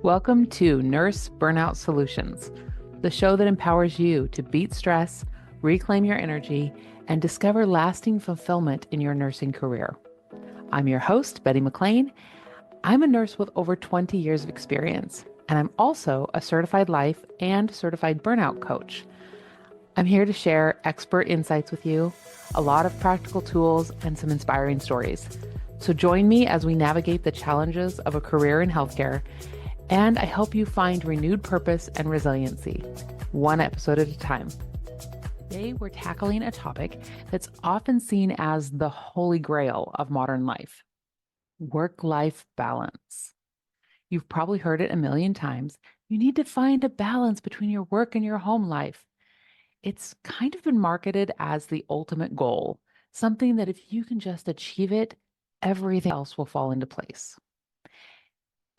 Welcome to Nurse Burnout Solutions, the show that empowers you to beat stress, reclaim your energy, and discover lasting fulfillment in your nursing career. I'm your host, Betty McLean. I'm a nurse with over 20 years of experience, and I'm also a certified life and certified burnout coach. I'm here to share expert insights with you, a lot of practical tools, and some inspiring stories. So join me as we navigate the challenges of a career in healthcare, and I help you find renewed purpose and resiliency, one episode at a time. Today, we're tackling a topic that's often seen as the holy grail of modern life: work-life balance. You've probably heard it a million times. You need to find a balance between your work and your home life. It's kind of been marketed as the ultimate goal, something that if you can just achieve it, everything else will fall into place.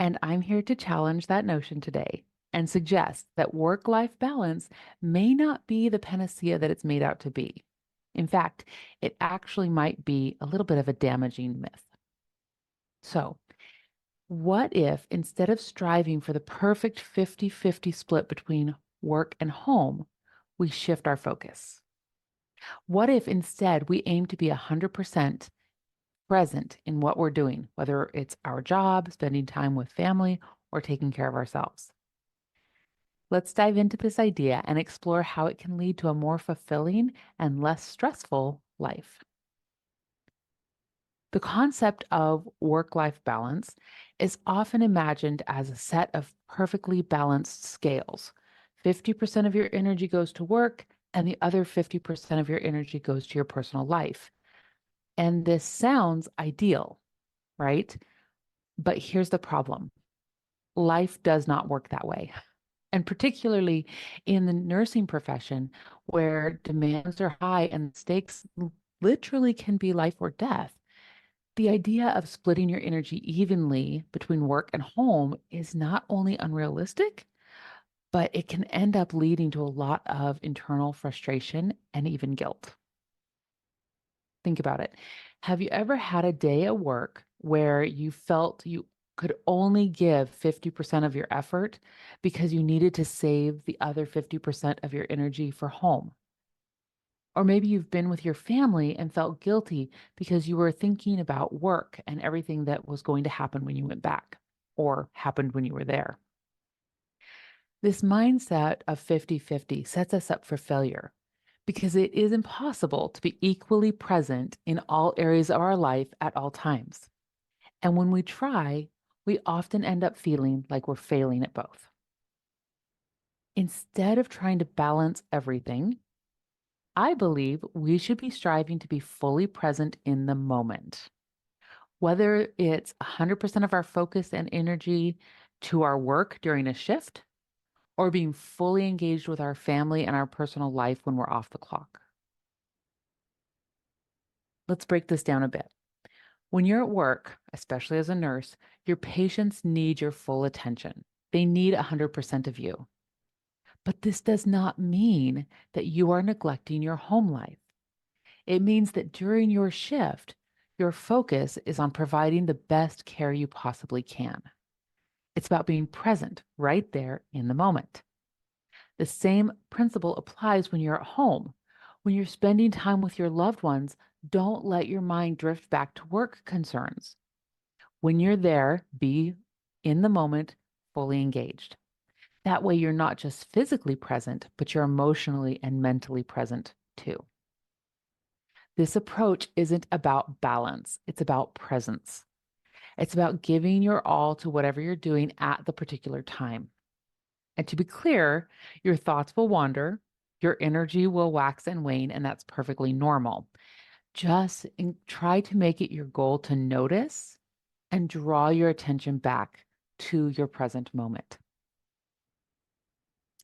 And I'm here to challenge that notion today and suggest that work-life balance may not be the panacea that it's made out to be. In fact, it actually might be a little bit of a damaging myth. So, what if instead of striving for the perfect 50-50 split between work and home, we shift our focus? What if instead we aim to be 100% present in what we're doing, whether it's our job, spending time with family, or taking care of ourselves? Let's dive into this idea and explore how it can lead to a more fulfilling and less stressful life. The concept of work-life balance is often imagined as a set of perfectly balanced scales. 50% of your energy goes to work, and the other 50% of your energy goes to your personal life. And this sounds ideal, right? But here's the problem. Life does not work that way. And particularly in the nursing profession, where demands are high and stakes literally can be life or death, the idea of splitting your energy evenly between work and home is not only unrealistic, but it can end up leading to a lot of internal frustration and even guilt. Think about it. Have you ever had a day at work where you felt you could only give 50% of your effort because you needed to save the other 50% of your energy for home? Or maybe you've been with your family and felt guilty because you were thinking about work and everything that was going to happen when you went back or happened when you were there. This mindset of 50-50 sets us up for failure because it is impossible to be equally present in all areas of our life at all times. And when we try, we often end up feeling like we're failing at both. Instead of trying to balance everything, I believe we should be striving to be fully present in the moment. Whether it's 100% of our focus and energy to our work during a shift, or being fully engaged with our family and our personal life when we're off the clock. Let's break this down a bit. When you're at work, especially as a nurse, your patients need your full attention. They need 100% of you. But this does not mean that you are neglecting your home life. It means that during your shift, your focus is on providing the best care you possibly can. It's about being present right there in the moment. The same principle applies when you're at home. When you're spending time with your loved ones, don't let your mind drift back to work concerns. When you're there, be in the moment, fully engaged. That way, you're not just physically present, but you're emotionally and mentally present too. This approach isn't about balance, it's about presence. It's about giving your all to whatever you're doing at the particular time. And to be clear, your thoughts will wander, your energy will wax and wane, and that's perfectly normal. Just try to make it your goal to notice and draw your attention back to your present moment.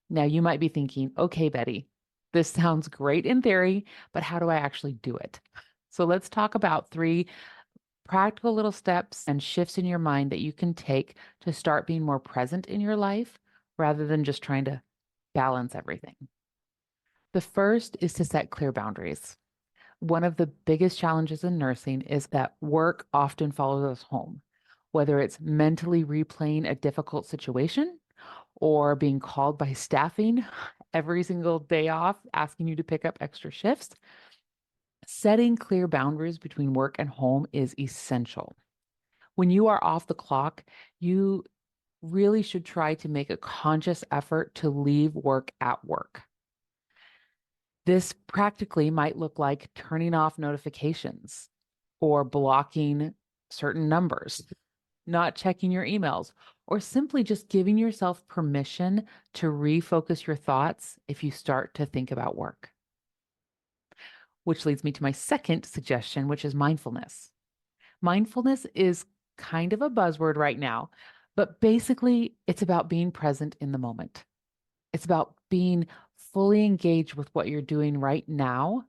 Now, you might be thinking, okay, Betty, this sounds great in theory, but how do I actually do it? So let's talk about 3 practical little steps and shifts in your mind that you can take to start being more present in your life rather than just trying to balance everything. The first is to set clear boundaries. One of the biggest challenges in nursing is that work often follows us home. whether it's mentally replaying a difficult situation or being called by staffing every single day off, asking you to pick up extra shifts. Setting clear boundaries between work and home is essential. When you are off the clock, you really should try to make a conscious effort to leave work at work. This practically might look like turning off notifications or blocking certain numbers, not checking your emails, or simply just giving yourself permission to refocus your thoughts if you start to think about work. Which leads me to my second suggestion, which is mindfulness. Mindfulness is kind of a buzzword right now, but basically it's about being present in the moment. It's about being fully engaged with what you're doing right now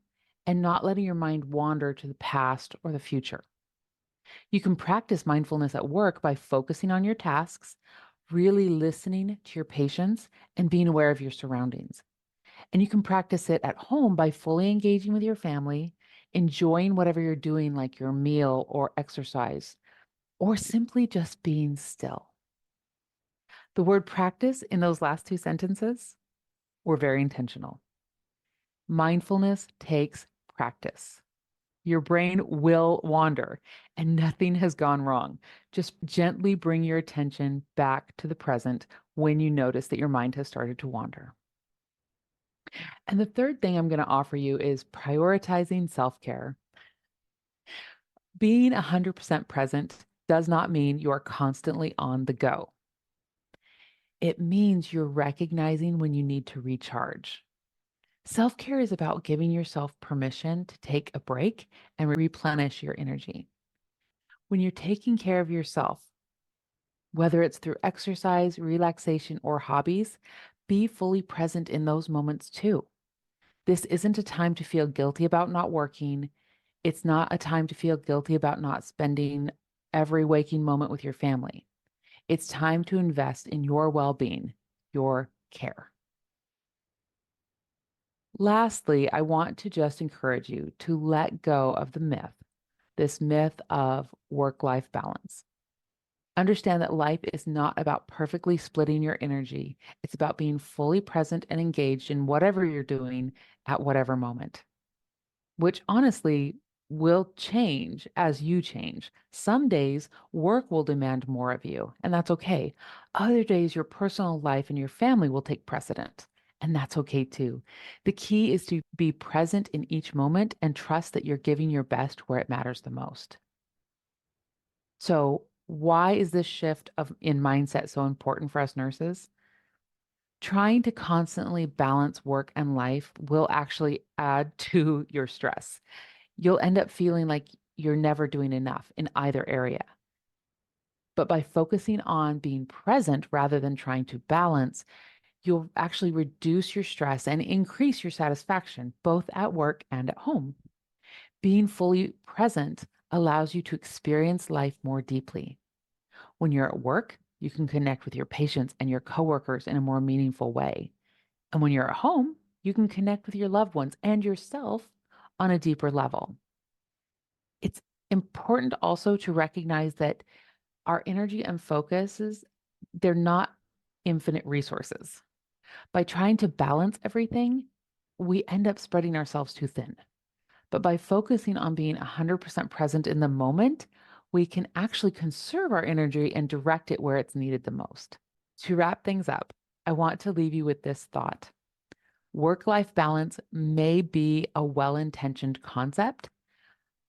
and not letting your mind wander to the past or the future. You can practice mindfulness at work by focusing on your tasks, really listening to your patients, and being aware of your surroundings. And you can practice it at home by fully engaging with your family, enjoying whatever you're doing, like your meal or exercise, or simply just being still. The word practice in those last two sentences were very intentional. Mindfulness takes practice. Your brain will wander and nothing has gone wrong. Just gently bring your attention back to the present when you notice that your mind has started to wander. And the third thing I'm going to offer you is prioritizing self-care. Being 100% present does not mean you are constantly on the go. It means you're recognizing when you need to recharge. Self-care is about giving yourself permission to take a break and replenish your energy. When you're taking care of yourself, whether it's through exercise, relaxation, or hobbies, be fully present in those moments too. This isn't a time to feel guilty about not working. It's not a time to feel guilty about not spending every waking moment with your family. It's time to invest in your well-being, your care. Lastly, I want to just encourage you to let go of this myth of work-life balance. Understand that life is not about perfectly splitting your energy. It's about being fully present and engaged in whatever you're doing at whatever moment, which honestly will change as you change. Some days work will demand more of you, and that's okay. Other days, your personal life and your family will take precedent, and that's okay too. The key is to be present in each moment and trust that you're giving your best where it matters the most. So, why is this shift in mindset so important for us nurses? Trying to constantly balance work and life will actually add to your stress. You'll end up feeling like you're never doing enough in either area. But by focusing on being present rather than trying to balance, you'll actually reduce your stress and increase your satisfaction, both at work and at home. Being fully present allows you to experience life more deeply. When you're at work, you can connect with your patients and your coworkers in a more meaningful way. And when you're at home, you can connect with your loved ones and yourself on a deeper level. It's important also to recognize that our energy and focuses, they're not infinite resources. By trying to balance everything, we end up spreading ourselves too thin. But by focusing on being 100% present in the moment, we can actually conserve our energy and direct it where it's needed the most. To wrap things up, I want to leave you with this thought. Work-life balance may be a well-intentioned concept,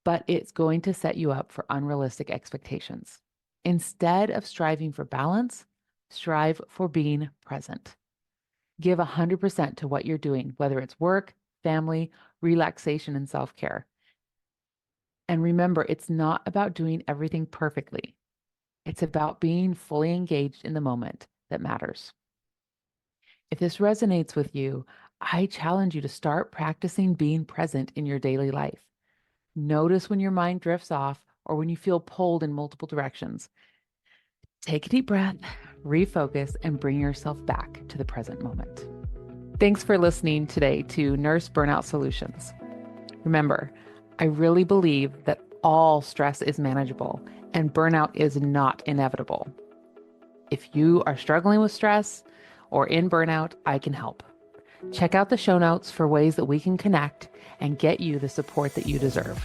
but it's going to set you up for unrealistic expectations. Instead of striving for balance, strive for being present. Give 100% to what you're doing, whether it's work, family, relaxation, and self-care. And remember, it's not about doing everything perfectly. It's about being fully engaged in the moment that matters. If this resonates with you, I challenge you to start practicing being present in your daily life. Notice when your mind drifts off or when you feel pulled in multiple directions. Take a deep breath, refocus, and bring yourself back to the present moment. Thanks for listening today to Nurse Burnout Solutions. Remember, I really believe that all stress is manageable and burnout is not inevitable. If you are struggling with stress or in burnout, I can help. Check out the show notes for ways that we can connect and get you the support that you deserve.